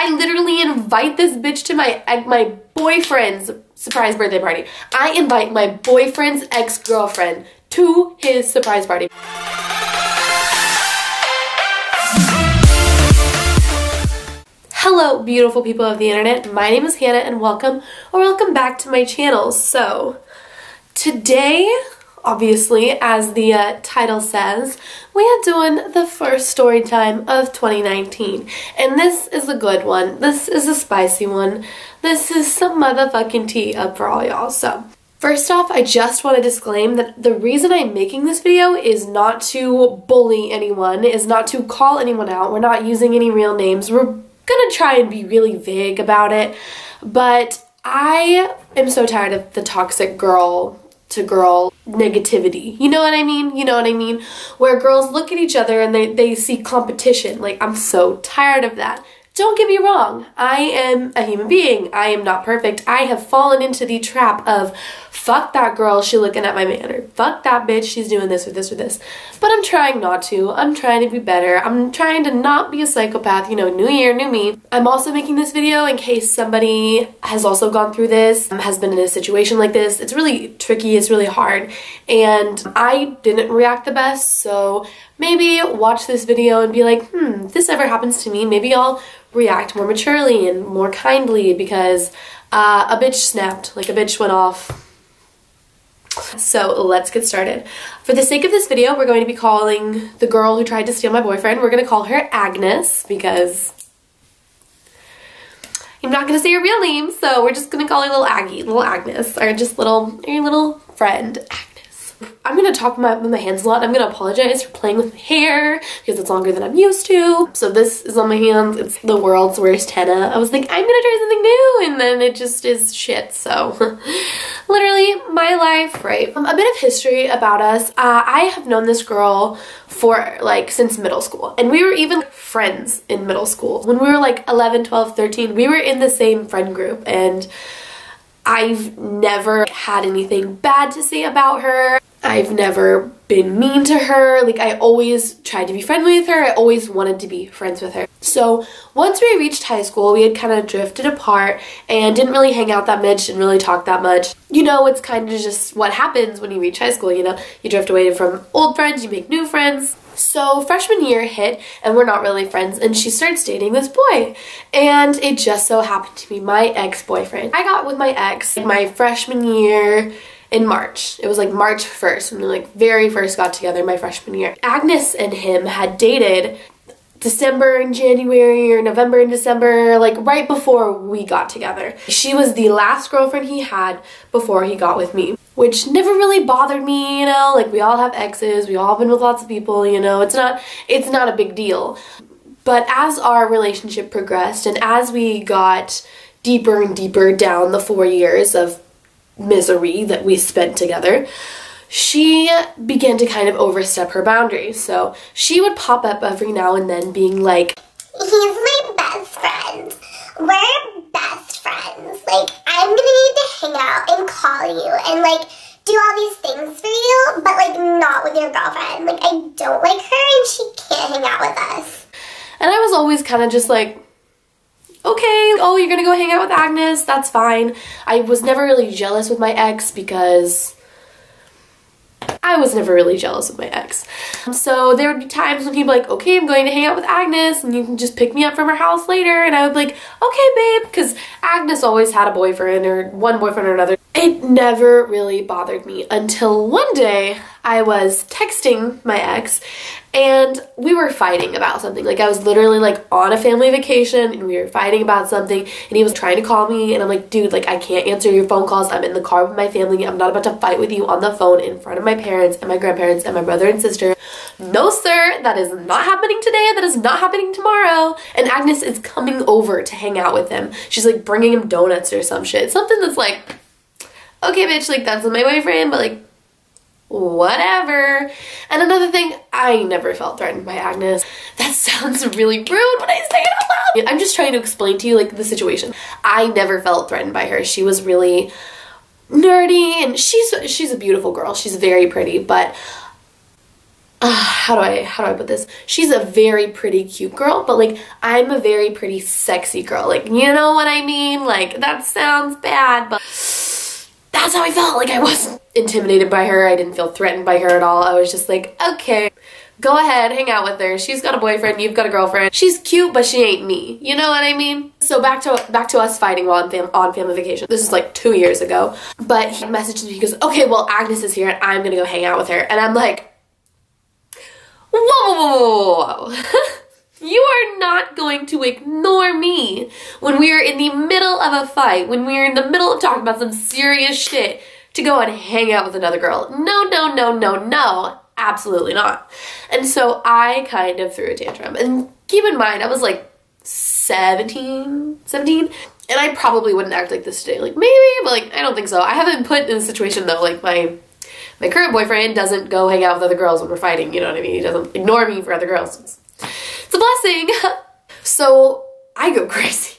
I literally invite this bitch to my boyfriend's surprise birthday party. I invite my boyfriend's ex-girlfriend to his surprise party. Hello, beautiful people of the internet. My name is Hannah and welcome back to my channel. So, today, obviously, as the title says, we are doing the first story time of 2019. And this is a good one. This is a spicy one. This is some motherfucking tea up for all y'all. So, first off, I just want to disclaim that the reason I'm making this video is not to bully anyone, is not to call anyone out. We're not using any real names. We're gonna try and be really vague about it, but I am so tired of the toxic girl to girl negativity. You know what I mean? You know what I mean? Where girls look at each other and they see competition. Like, I'm so tired of that. Don't get me wrong, I am a human being. I am not perfect. I have fallen into the trap of, fuck that girl, she's looking at my man, or fuck that bitch, she's doing this or this or this. But I'm trying not to. I'm trying to be better. I'm trying to not be a psychopath. You know, new year, new me. I'm also making this video in case somebody has also gone through this, has been in a situation like this. It's really tricky, it's really hard, and I didn't react the best, so maybe watch this video and be like, if this ever happens to me, maybe I'll react more maturely and more kindly, because a bitch snapped, like a bitch went off. So let's get started. For the sake of this video, we're going to be calling the girl who tried to steal my boyfriend, we're going to call her Agnes, because I'm not going to say her real name, so we're just going to call her little Aggie, little Agnes, or just your little friend, Agnes. I'm going to talk with my hands a lot. I'm going to apologize for playing with my hair because it's longer than I'm used to. So this is on my hands. It's the world's worst henna. I was like, I'm going to try something new, and then it just is shit. So literally my life, right? A bit of history about us. I have known this girl for since middle school, and we were even friends in middle school. When we were like 11, 12, 13, we were in the same friend group, and I've never had anything bad to say about her. I've never been mean to her. Like, I always tried to be friendly with her. I always wanted to be friends with her. So once we reached high school, we had kind of drifted apart and didn't really hang out that much, didn't really talk that much. You know, it's kind of just what happens when you reach high school, you know? You drift away from old friends, you make new friends. So freshman year hit and we're not really friends, and she starts dating this boy, and it just so happened to be my ex-boyfriend. I got with my ex my freshman year in March. It was like March 1st when we very first got together my freshman year. Agnes and him had dated December and January, or November and December, right before we got together. She was the last girlfriend he had before he got with me, which never really bothered me, you know? We all have exes, we all been with lots of people, you know? It's not a big deal. But as our relationship progressed and as we got deeper and deeper down the 4 years of misery that we spent together, she began to kind of overstep her boundaries. So she would pop up every now and then being like, he's my best friend. We're best friends. I'm gonna need to hang out and call you and do all these things for you, but not with your girlfriend. I don't like her and she can't hang out with us. And I was always kind of just like, okay, oh, you're gonna go hang out with Agnes, that's fine. I was never really jealous with my ex because I was never really jealous with my ex. So there would be times when he'd be like, okay, I'm going to hang out with Agnes and you can just pick me up from her house later, and I would be like, okay, babe, because Agnes always had a boyfriend, or one boyfriend or another. It never really bothered me until one day I was texting my ex and we were fighting about something. I was literally on a family vacation and we were fighting about something, and he was trying to call me, and I'm like, dude, I can't answer your phone calls. I'm in the car with my family. I'm not about to fight with you on the phone in front of my parents and my grandparents and my brother and sister. No, sir, that is not happening today. That is not happening tomorrow. And Agnes is coming over to hang out with him. She's bringing him donuts or some shit. Something that's okay, bitch, that's my boyfriend, but whatever. And another thing, I never felt threatened by Agnes. That sounds really rude when I say it out loud. I'm just trying to explain to you the situation. I never felt threatened by her. She was really nerdy, and she's a beautiful girl. She's very pretty, but how do I put this? She's a very pretty cute girl, but like I'm a very pretty sexy girl. Like, you know what I mean? Like, that sounds bad, but that's how I felt. Like, I wasn't intimidated by her. I didn't feel threatened by her at all. I was just like, okay, go ahead, hang out with her. She's got a boyfriend, you've got a girlfriend. She's cute, but she ain't me. You know what I mean? So back to us fighting while on family vacation. This is like 2 years ago. But he messaged me, he goes, okay, well, Agnes is here and I'm gonna go hang out with her. And I'm like, whoa. You are not going to ignore me when we are in the middle of a fight, when we are in the middle of talking about some serious shit, to go and hang out with another girl. No, no, no, no, no. Absolutely not. And so I kind of threw a tantrum. And keep in mind, I was like 17, and I probably wouldn't act like this today. Like, maybe, but like, I don't think so. I haven't put in a situation though, like my current boyfriend doesn't go hang out with other girls when we're fighting, you know what I mean? He doesn't ignore me for other girls. It's a blessing. So I go crazy.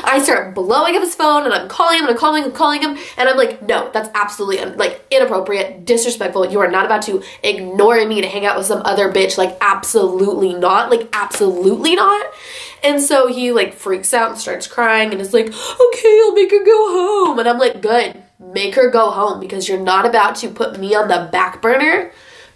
I start blowing up his phone and I'm calling him and I'm calling him and I'm like, no, that's absolutely like inappropriate, disrespectful. You are not about to ignore me to hang out with some other bitch. Like, absolutely not. Like, absolutely not. And so he like freaks out and starts crying and is like, okay, I'll make her go home. And I'm like, good, make her go home, because you're not about to put me on the back burner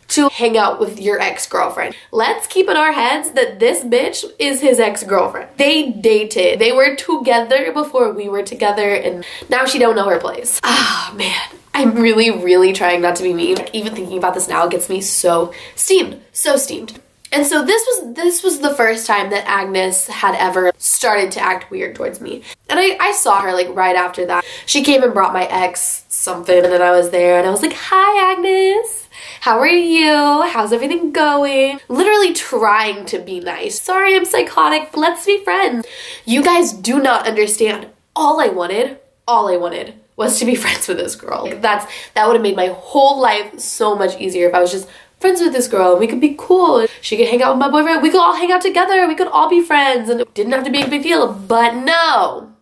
to hang out with your ex-girlfriend. Let's keep in our heads that this bitch is his ex-girlfriend. They dated. They were together before we were together, and now she don't know her place. Ah, man. I'm really, really trying not to be mean. Even thinking about this now gets me so steamed. So steamed. And so this was the first time that Agnes had ever started to act weird towards me. And I saw her like right after that. She came and brought my ex something, and then I was there and I was like, hi, Agnes. How are you? How's everything going? Literally trying to be nice. Sorry, I'm psychotic, but let's be friends. You guys do not understand. All I wanted was to be friends with this girl. Like, that would have made my whole life so much easier if I was just friends with this girl. We could be cool. She could hang out with my boyfriend. We could all hang out together. We could all be friends, and it didn't have to be a big deal. But no.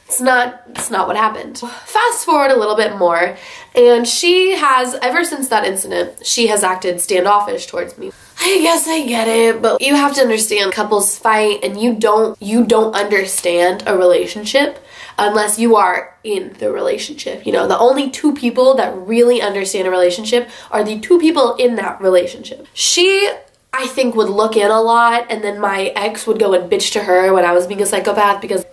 It's not what happened. Fast forward a little bit more, and she has, ever since that incident, she has acted standoffish towards me. I guess I get it, but you have to understand, couples fight, and you don't understand a relationship unless you are in the relationship. You know, the only two people that really understand a relationship are the two people in that relationship. She, I think, would look in a lot, and then my ex would go and bitch to her when I was being a psychopath, because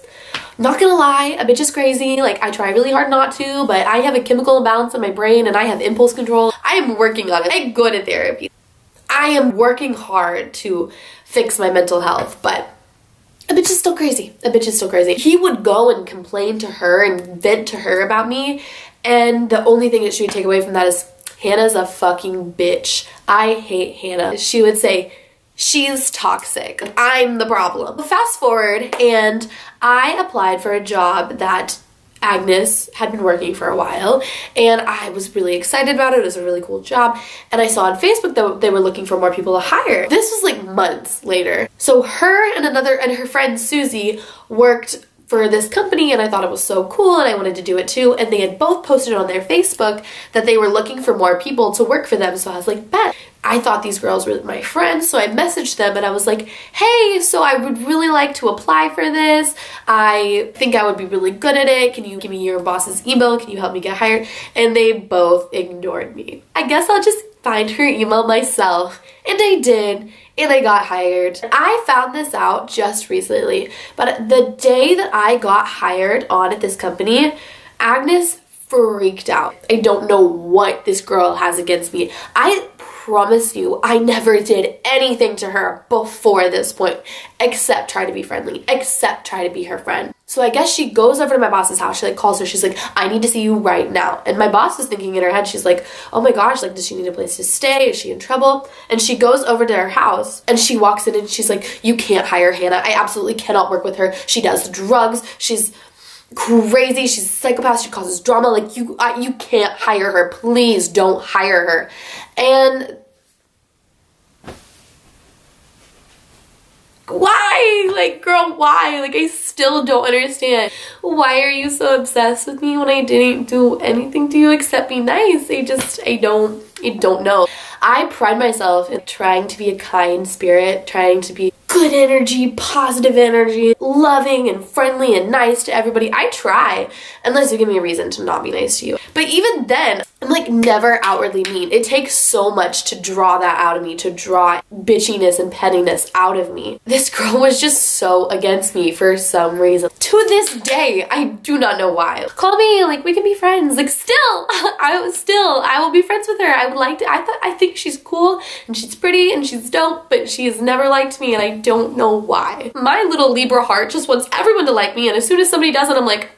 not gonna lie, a bitch is crazy. Like, I try really hard not to, but I have a chemical imbalance in my brain and I have impulse control. I am working on it. I'm good at therapy. I am working hard to fix my mental health, but a bitch is still crazy. A bitch is still crazy. He would go and complain to her and vent to her about me, and the only thing that she would take away from that is, Hannah's a fucking bitch. I hate Hannah. She would say, she's toxic. I'm the problem. Fast forward, and I applied for a job that Agnes had been working for a while, and I was really excited about it. It was a really cool job, and I saw on Facebook that they were looking for more people to hire. This was like months later. So her and her friend Susie worked for this company, and I thought it was so cool and I wanted to do it too, and they had both posted on their Facebook that they were looking for more people to work for them. So I was like, bet. I thought these girls were my friends, so I messaged them and I was like, hey, so I would really like to apply for this. I think I would be really good at it. Can you give me your boss's email? Can you help me get hired? And they both ignored me. I guess I'll just find her email myself. And I did, and I got hired. I found this out just recently, but the day that I got hired on at this company, Agnes freaked out. I don't know what this girl has against me. I promise you, I never did anything to her before this point except try to be friendly, except try to be her friend. So I guess she goes over to my boss's house. She like calls her. She's like, I need to see you right now. And my boss is thinking in her head, she's like, oh my gosh, like, does she need a place to stay? Is she in trouble? And she goes over to her house and she walks in and she's like, you can't hire Hannah. I absolutely cannot work with her. She does drugs. She's crazy. She's a psychopath. She causes drama. Like, you can't hire her. Please don't hire her. And why? Like, girl, why? Like, I still don't understand. Why are you so obsessed with me when I didn't do anything to you except be nice? I You don't know. I pride myself in trying to be a kind spirit, trying to be good energy, positive energy, loving and friendly and nice to everybody. I try, unless you give me a reason to not be nice to you. But even then, I'm like never outwardly mean. It takes so much to draw that out of me, to draw bitchiness and pettiness out of me. This girl was just so against me for some reason. To this day, I do not know why. Call me, like we can be friends. Like I will be friends with her. I would like to, I think she's cool and she's pretty and she's dope, but she's never liked me and I don't know why. My little Libra heart just wants everyone to like me, and as soon as somebody doesn't, I'm like,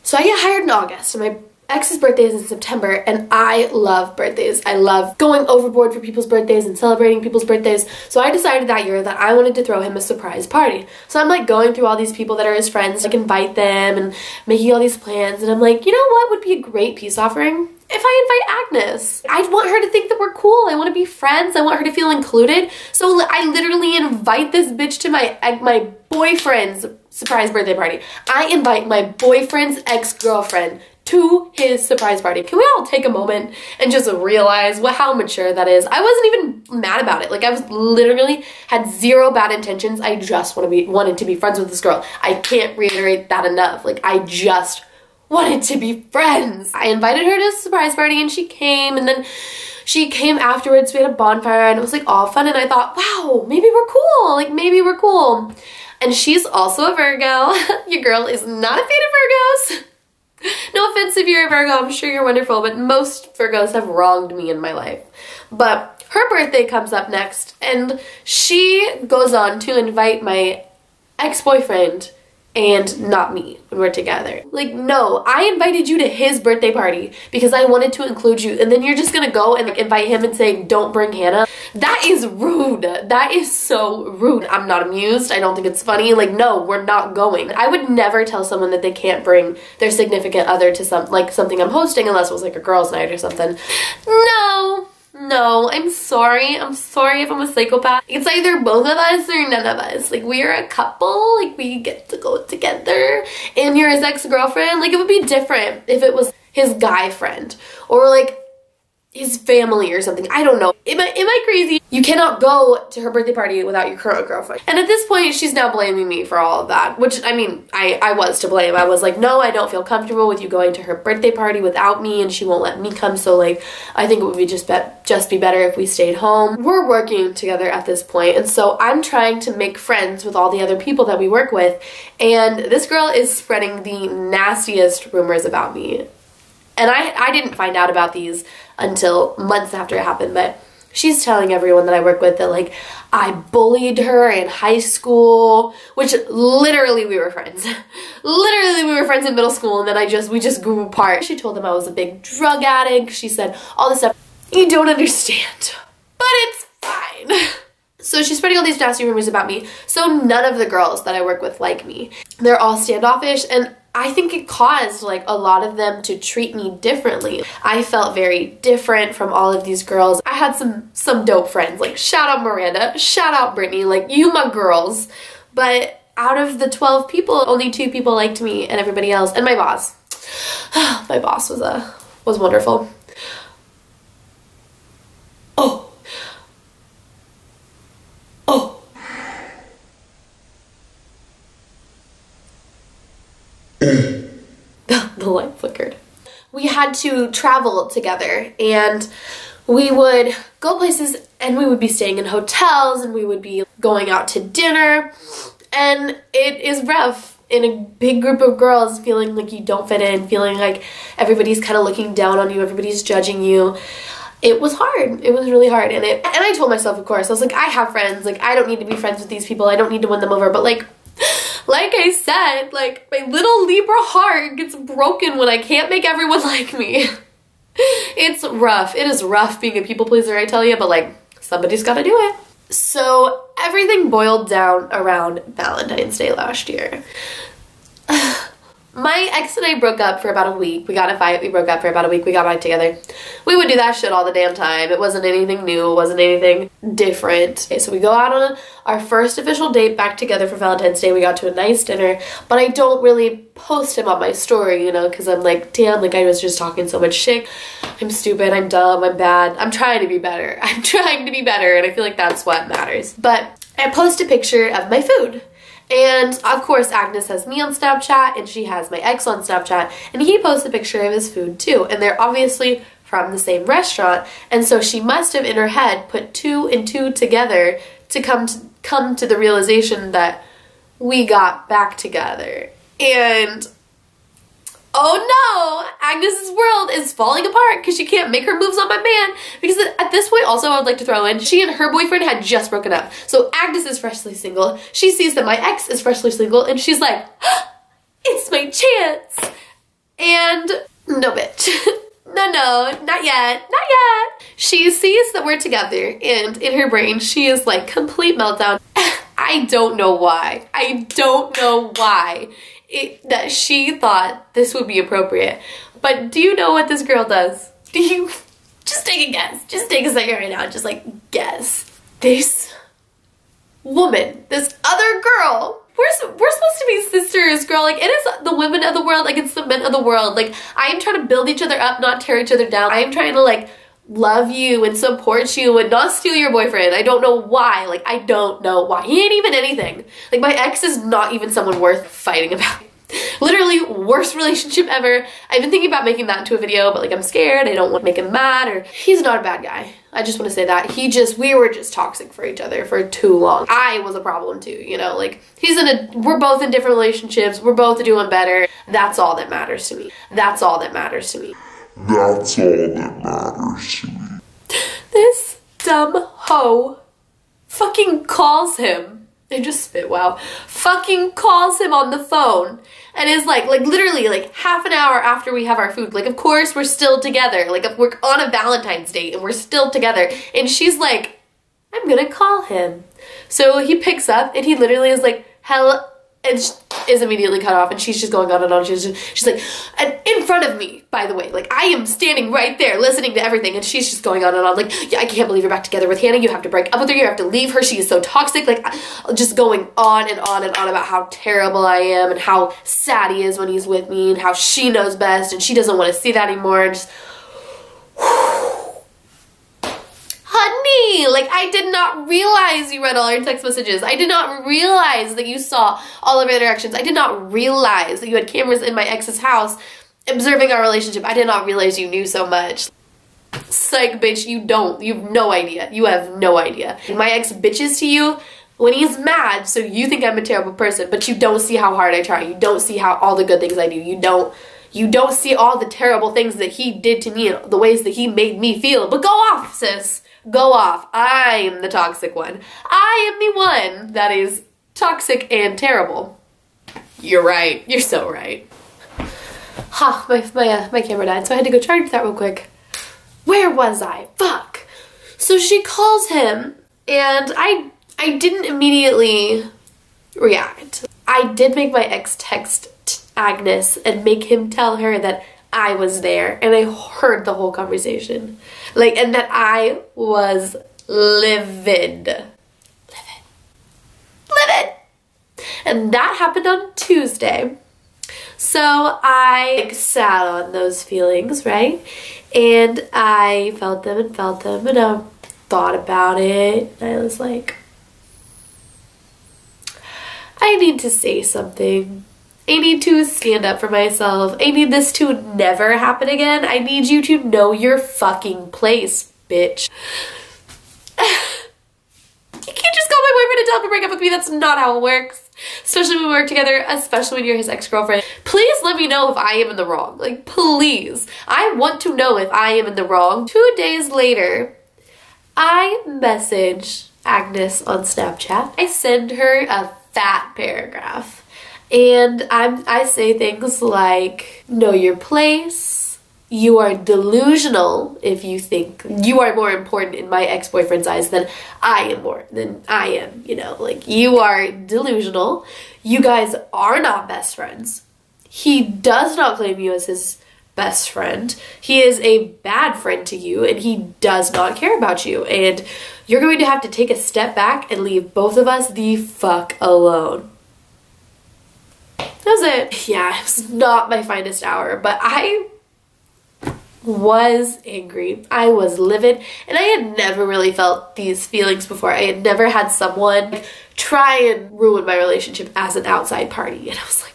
so I get hired in August and my ex's birthday is in September, and I love birthdays. I love going overboard for people's birthdays and celebrating people's birthdays. So I decided that year that I wanted to throw him a surprise party. So I'm like going through all these people that are his friends, like invite them and making all these plans, and I'm like, you know what would be a great peace offering? If I invite Agnes. I want her to think that we're cool. I want to be friends. I want her to feel included. So I literally invite this bitch to my boyfriend's surprise birthday party. I invite my boyfriend's ex-girlfriend to his surprise party. Can we all take a moment and just realize how mature that is? I wasn't even mad about it. Like, I was literally had zero bad intentions. I just wanted to be friends with this girl. I can't reiterate that enough. Like, I just wanted to be friends. I invited her to a surprise party and she came, and then she came afterwards. We had a bonfire and it was like all fun, and I thought, wow, maybe we're cool. Like, maybe we're cool. And she's also a Virgo. Your girl is not a fan of Virgos. No offense if you're a Virgo, I'm sure you're wonderful, but most Virgos have wronged me in my life. But her birthday comes up next, and she goes on to invite my ex-boyfriend and not me when we're together. Like, no, I invited you to his birthday party because I wanted to include you, and then you're just gonna go and like, invite him and say, don't bring Hannah? That is rude. That is so rude. I'm not amused. I don't think it's funny. Like, no, we're not going. I would never tell someone that they can't bring their significant other to something I'm hosting unless it was like a girls' night or something. No, I'm sorry. I'm sorry if I'm a psychopath. It's either both of us or none of us. Like, we are a couple. Like, we get to go together. And you're his ex-girlfriend. Like, it would be different if it was his guy friend or like his family or something. I don't know. Am I crazy? You cannot go to her birthday party without your current girlfriend. And at this point, she's now blaming me for all of that, which, I mean, I was to blame. I was like, no, I don't feel comfortable with you going to her birthday party without me, and she won't let me come, so like, I think it would be just be better if we stayed home. We're working together at this point, and so I'm trying to make friends with all the other people that we work with, and this girl is spreading the nastiest rumors about me. And I didn't find out about these until months after it happened, but she's telling everyone that I work with that, like, I bullied her in high school, which literally we were friends. Literally we were friends in middle school, and then we just grew apart. She told them I was a big drug addict. She said all this stuff. You don't understand, but it's fine. So she's spreading all these nasty rumors about me. So none of the girls that I work with like me. They're all standoffish, and I think it caused like a lot of them to treat me differently. I felt very different from all of these girls. I had some dope friends, like shout out Miranda, shout out Brittany, like you my girls. But out of the 12 people, only 2 people liked me, and everybody else, and my boss. My boss was wonderful. The light flickered. We had to travel together, and we would go places, and we would be staying in hotels, and we would be going out to dinner, and it is rough in a big group of girls feeling like you don't fit in, feeling like everybody's kind of looking down on you, everybody's judging you. It was hard. It was really hard, and I told myself, of course, I was like, I have friends, like I don't need to be friends with these people, I don't need to win them over, but like I said, like, my little Libra heart gets broken when I can't make everyone like me. It's rough. It is rough being a people pleaser, I tell you, but like, somebody's gotta do it. So everything boiled down around Valentine's Day last year. My ex and I broke up for about a week. We got in a fight, we broke up for about a week, we got back together. We would do that shit all the damn time. It wasn't anything new, it wasn't anything different. Okay, so we go out on our first official date back together for Valentine's Day. We got to a nice dinner, but I don't really post him on my story, you know, because I'm like, damn, like I was just talking so much shit. I'm stupid, I'm dumb, I'm bad. I'm trying to be better. I'm trying to be better, and I feel like that's what matters. But I post a picture of my food. And of course Agnes has me on Snapchat and she has my ex on Snapchat, and he posts a picture of his food too, and they're obviously from the same restaurant, and so she must have in her head put 2 and 2 together to come to the realization that we got back together. And oh no, Agnes's world is falling apart because she can't make her moves on my man. Because at this point also I would like to throw in, she and her boyfriend had just broken up. So Agnes is freshly single. She sees that my ex is freshly single and she's like, it's my chance. And no bitch. No, not yet, not yet. She sees that we're together and in her brain she is like complete meltdown. I don't know why. I don't know why. That she thought this would be appropriate. But do you know what this girl does? Do you? Just take a guess. Just take a second right now. Just like guess. This woman, this other girl, we're supposed to be sisters, girl. Like, it is the women of the world against the men of the world. Like, I am trying to build each other up, not tear each other down. I am trying to like love you and support you and not steal your boyfriend. I don't know why. Like, I don't know why. He ain't even anything. Like, my ex is not even someone worth fighting about. Literally worst relationship ever. I've been thinking about making that into a video, but like I'm scared. I don't want to make him mad. Or he's not a bad guy. I just want to say that. We were just toxic for each other for too long. I was a problem too, you know, like we're both in different relationships. We're both doing better. That's all that matters to me. That's all that matters to me. That's all that matters to me. This dumb hoe fucking calls him. I just spit, wow. Fucking calls him on the phone and is like literally like half an hour after we have our food. Like, of course we're still together. Like, if we're on a Valentine's date and we're still together, and she's like, I'm gonna call him. So he picks up and he literally is like, hello, and is immediately cut off, and she's just going on and on. She's like, and in front of me, by the way, like I am standing right there listening to everything, and she's just going on and on, like, yeah, I can't believe you're back together with Hannah. You have to break up with her. You have to leave her. She is so toxic. Like, just going on and on and on about how terrible I am and how sad he is when he's with me and how she knows best and she doesn't want to see that anymore. And just, honey, like, I did not realize you read all our text messages. I did not realize that you saw all of our interactions. I did not realize that you had cameras in my ex's house observing our relationship. I did not realize you knew so much. Psych, bitch, you have no idea. You have no idea. My ex bitches to you when he's mad, so you think I'm a terrible person, but you don't see how hard I try. You don't see how all the good things I do. You don't see all the terrible things that he did to me and the ways that he made me feel. But go off, sis. Go off. I am the toxic one. I am the one that is toxic and terrible. You're right. You're so right. Ha, my camera died, so I had to go charge that real quick. Where was I? Fuck. So she calls him, and I didn't immediately react. I did make my ex text Agnes and make him tell her that I was there, and I heard the whole conversation. Like, and that I was livid. Livid. And that happened on Tuesday. So I sat on those feelings, right? And I felt them, and I thought about it. And I was like, I need to say something. I need to stand up for myself. I need this to never happen again. I need you to know your fucking place, bitch. You can't just call my boyfriend and tell him to break up with me. That's not how it works. Especially when we work together, especially when you're his ex-girlfriend. Please let me know if I am in the wrong. Like, please. I want to know if I am in the wrong. 2 days later, I message Agnes on Snapchat. I send her a fat paragraph. And I say things like, know your place. You are delusional if you think you are more important in my ex-boyfriend's eyes than I am, you know, like, you are delusional. You guys are not best friends. He does not claim you as his best friend. He is a bad friend to you, and he does not care about you. And you're going to have to take a step back and leave both of us the fuck alone. That was it. Yeah, it was not my finest hour, but I was angry. I was livid, and I had never really felt these feelings before. I had never had someone try and ruin my relationship as an outside party, and I was like,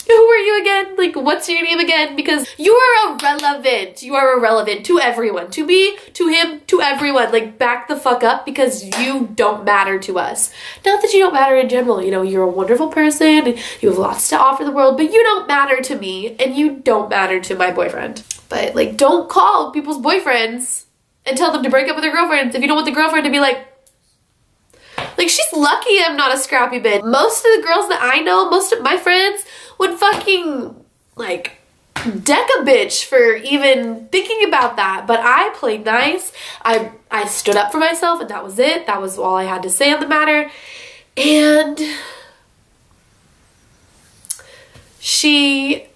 who are you again? Like, what's your name again? Because you are irrelevant. You are irrelevant to everyone. To me, to him, to everyone. Like, back the fuck up because you don't matter to us. Not that you don't matter in general. You know, you're a wonderful person and you have lots to offer the world, but you don't matter to me and you don't matter to my boyfriend. But, like, don't call people's boyfriends and tell them to break up with their girlfriends if you don't want the girlfriend to be like, she's lucky I'm not a scrappy bitch. Most of the girls that I know, most of my friends would fucking, like, deck a bitch for even thinking about that. But I played nice. I stood up for myself, and that was it. That was all I had to say on the matter. And she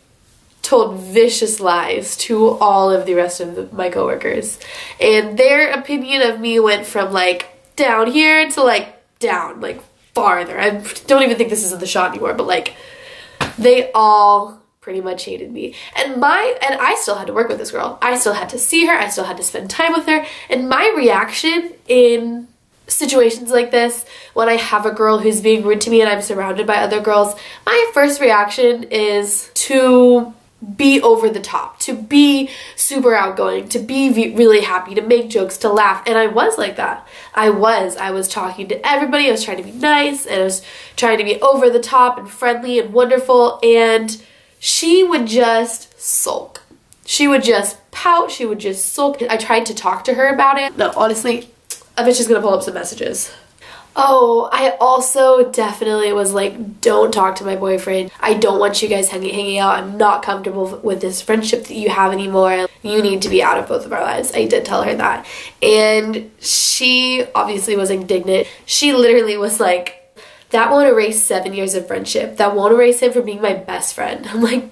told vicious lies to all of the rest of my coworkers. And their opinion of me went from, like, down here to, like, down, like, farther. I don't even think this is in the shot anymore, but, like, they all pretty much hated me. And I still had to work with this girl. I still had to see her. I still had to spend time with her. And my reaction in situations like this, when I have a girl who's being rude to me and I'm surrounded by other girls, my first reaction is to be over the top, to be super outgoing, to be really happy, to make jokes, to laugh. And I was like that. I was talking to everybody. I was trying to be nice, and I was trying to be over the top and friendly and wonderful. And she would just sulk. She would just pout. She would just sulk. I tried to talk to her about it. No, honestly, I bet she's gonna pull up some messages. Oh, I also definitely was like, don't talk to my boyfriend. I don't want you guys hanging out. I'm not comfortable with this friendship that you have anymore. You need to be out of both of our lives. I did tell her that. And she obviously was indignant. She literally was like, that won't erase 7 years of friendship. That won't erase him from being my best friend. I'm like,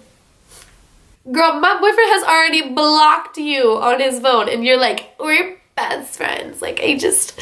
girl, my boyfriend has already blocked you on his phone. And you're like, we're best friends. Like, I just...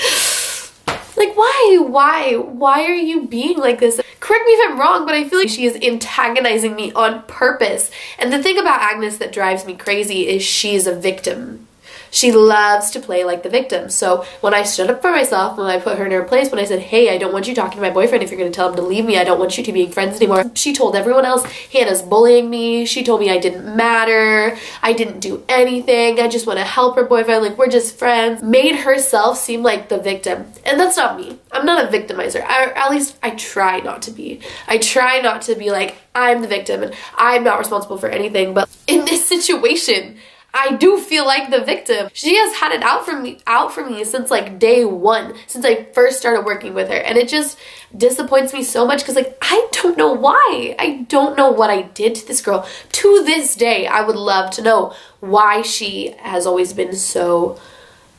Like, why are you being like this? Correct me if I'm wrong, but I feel like she is antagonizing me on purpose. And the thing about Agnes that drives me crazy is she's a victim. She loves to play like the victim. So when I stood up for myself, when I put her in her place, when I said, hey, I don't want you talking to my boyfriend if you're going to tell him to leave me. I don't want you to be friends anymore. She told everyone else, Hannah's bullying me. She told me I didn't matter. I didn't do anything. I just want to help her boyfriend. Like, we're just friends. Made herself seem like the victim. And that's not me. I'm not a victimizer. At least I try not to be. I try not to be like, I'm the victim and I'm not responsible for anything. But in this situation, I do feel like the victim. She has had it out for me since like day one, since I first started working with her. And it just disappoints me so much because, like, I don't know why. I don't know what I did to this girl. To this day, I would love to know why she has always been so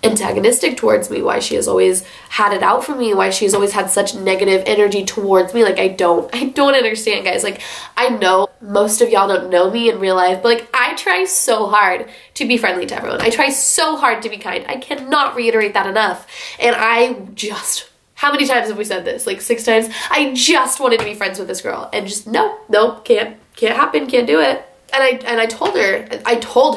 antagonistic towards me, why she has always had it out for me, why she has always had such negative energy towards me. Like, I don't understand, guys. Like, I know most of y'all don't know me in real life, but like, I try so hard to be friendly to everyone. I try so hard to be kind. I cannot reiterate that enough. And how many times have we said this? Like 6 times? I just wanted to be friends with this girl, and just nope, can't happen, can't do it. And I told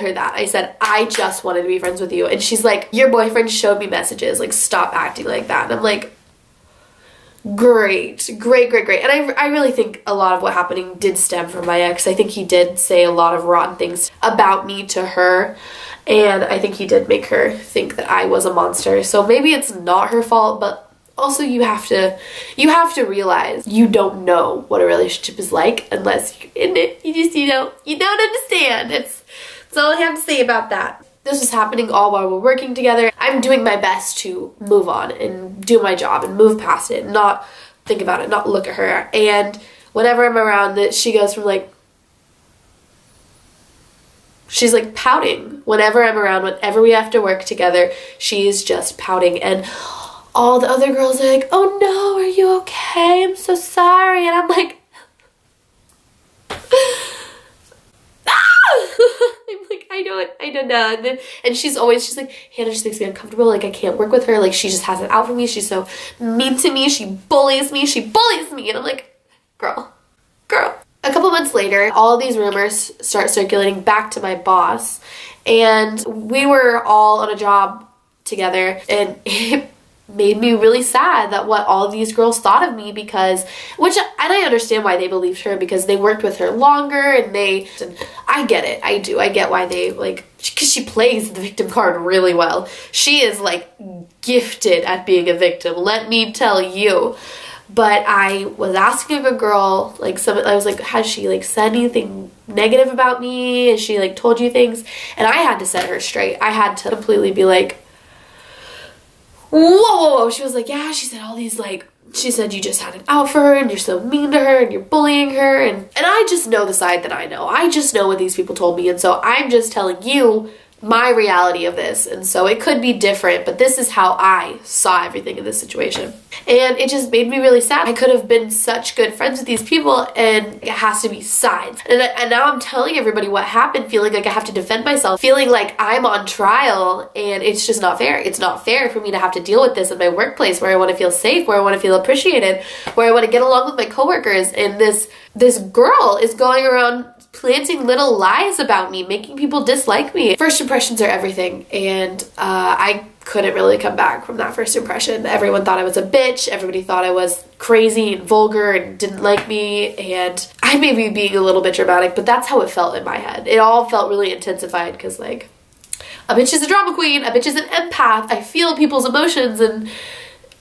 her that. I said, I just wanted to be friends with you. And she's like, your boyfriend showed me messages. Like, stop acting like that. And I'm like, great. And I really think a lot of what happening did stem from my ex. I think he did say a lot of rotten things about me to her. And I think he did make her think that I was a monster. So maybe it's not her fault, but also you have to realize you don't know what a relationship is like unless you're in it. You don't understand. That's all I have to say about that. This is happening all while we're working together. I'm doing my best to move on and do my job and move past it, not think about it, not look at her. And whenever I'm around it, she goes from like, she's like pouting. Whenever I'm around, whenever we have to work together, she's just pouting. And all the other girls are like, oh no, are you okay? I'm so sorry. And I'm like, don't know. And she's like, Hannah just makes me uncomfortable. Like, I can't work with her. Like, she just has it out for me. She's so mean to me. She bullies me. And I'm like, girl. A couple months later, all these rumors start circulating back to my boss. And we were all on a job together, and it made me really sad that what all of these girls thought of me and I understand why they believed her, because they worked with her longer, and I get it. I do. I get why they, like, because she plays the victim card really well. She is, like, gifted at being a victim, let me tell you. But I was asking a girl, like, I was like, has she, like, said anything negative about me? Has she, like, told you things? And I had to set her straight. I had to completely be like, whoa. She was like, yeah, she said all these, like, she said you just had it out for her, and you're so mean to her, and you're bullying her. And I just know the side that I know. I just know what these people told me. And so I'm just telling you my reality of this. And so it could be different, but this is how I saw everything in this situation. And it just made me really sad. I could have been such good friends with these people, and it has to be sides. And now I'm telling everybody what happened, feeling like I have to defend myself, feeling like I'm on trial, and it's just not fair. It's not fair for me to have to deal with this in my workplace, where I want to feel safe, where I want to feel appreciated, where I want to get along with my coworkers. And this girl is going around planting little lies about me, making people dislike me. First impressions are everything, and I couldn't really come back from that first impression. Everyone thought I was a bitch. Everybody thought I was crazy and vulgar and didn't like me, and I may be being a little bit dramatic, but that's how it felt in my head. It all felt really intensified, because, like, a bitch is a drama queen, a bitch is an empath. I feel people's emotions, and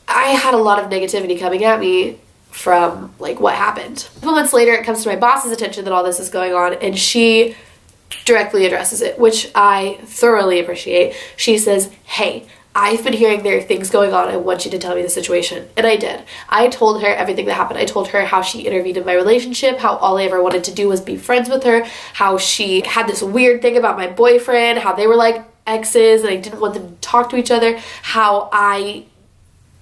I had a lot of negativity coming at me from, like, what happened. A couple months later, it comes to my boss's attention that all this is going on, and she directly addresses it, which I thoroughly appreciate. She says, hey, I've been hearing there are things going on. I want you to tell me the situation. And I did. I told her everything that happened. I told her how she intervened in my relationship, how all I ever wanted to do was be friends with her, how she had this weird thing about my boyfriend, how they were like exes and I didn't want them to talk to each other, how I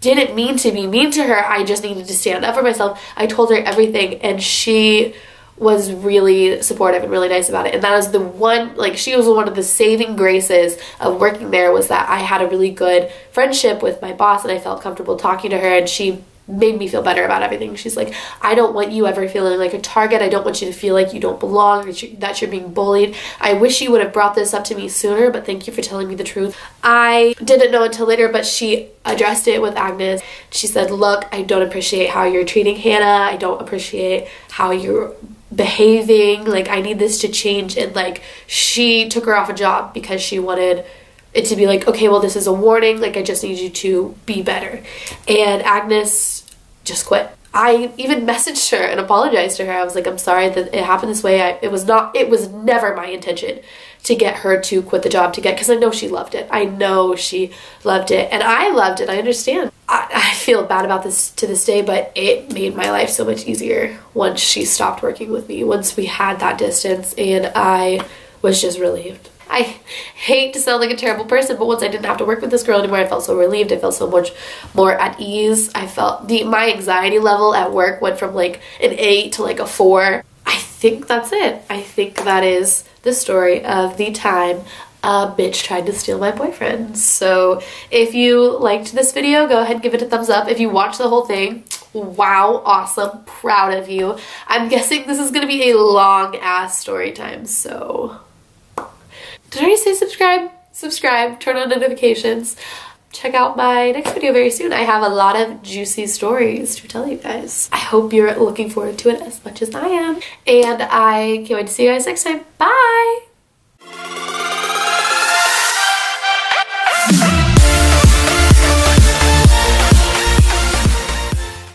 didn't mean to be mean to her. I just needed to stand up for myself. I told her everything, and she was really supportive and really nice about it. And that was the one, like, she was one of the saving graces of working there, was that I had a really good friendship with my boss, and I felt comfortable talking to her, and she made me feel better about everything. She's like, I don't want you ever feeling like a target. I don't want you to feel like you don't belong, or that you're being bullied. I wish you would have brought this up to me sooner, but thank you for telling me the truth. I didn't know until later, but she addressed it with Agnes. She said, look, I don't appreciate how you're treating Hannah. I don't appreciate how you're behaving. Like, I need this to change. And, like, she took her off a job because she wanted it to be like, okay, well, this is a warning. Like, I just need you to be better. And Agnes just quit. I even messaged her and apologized to her. I was like, I'm sorry that it happened this way. It was never my intention to get her to quit the job because I know she loved it. I know she loved it, and I loved it. I understand. I feel bad about this to this day, but it made my life so much easier once she stopped working with me, once we had that distance, and I was just relieved. I hate to sound like a terrible person, but once I didn't have to work with this girl anymore, I felt so relieved. I felt so much more at ease. I felt my anxiety level at work went from like an 8 to like a 4. I think that's it. I think that is the story of the time a bitch tried to steal my boyfriend. So if you liked this video, go ahead and give it a thumbs up. If you watched the whole thing, wow, awesome, proud of you. I'm guessing this is going to be a long ass story time, so did I already say subscribe? Subscribe, turn on notifications. Check out my next video very soon. I have a lot of juicy stories to tell you guys. I hope you're looking forward to it as much as I am. And I can't wait to see you guys next time. Bye!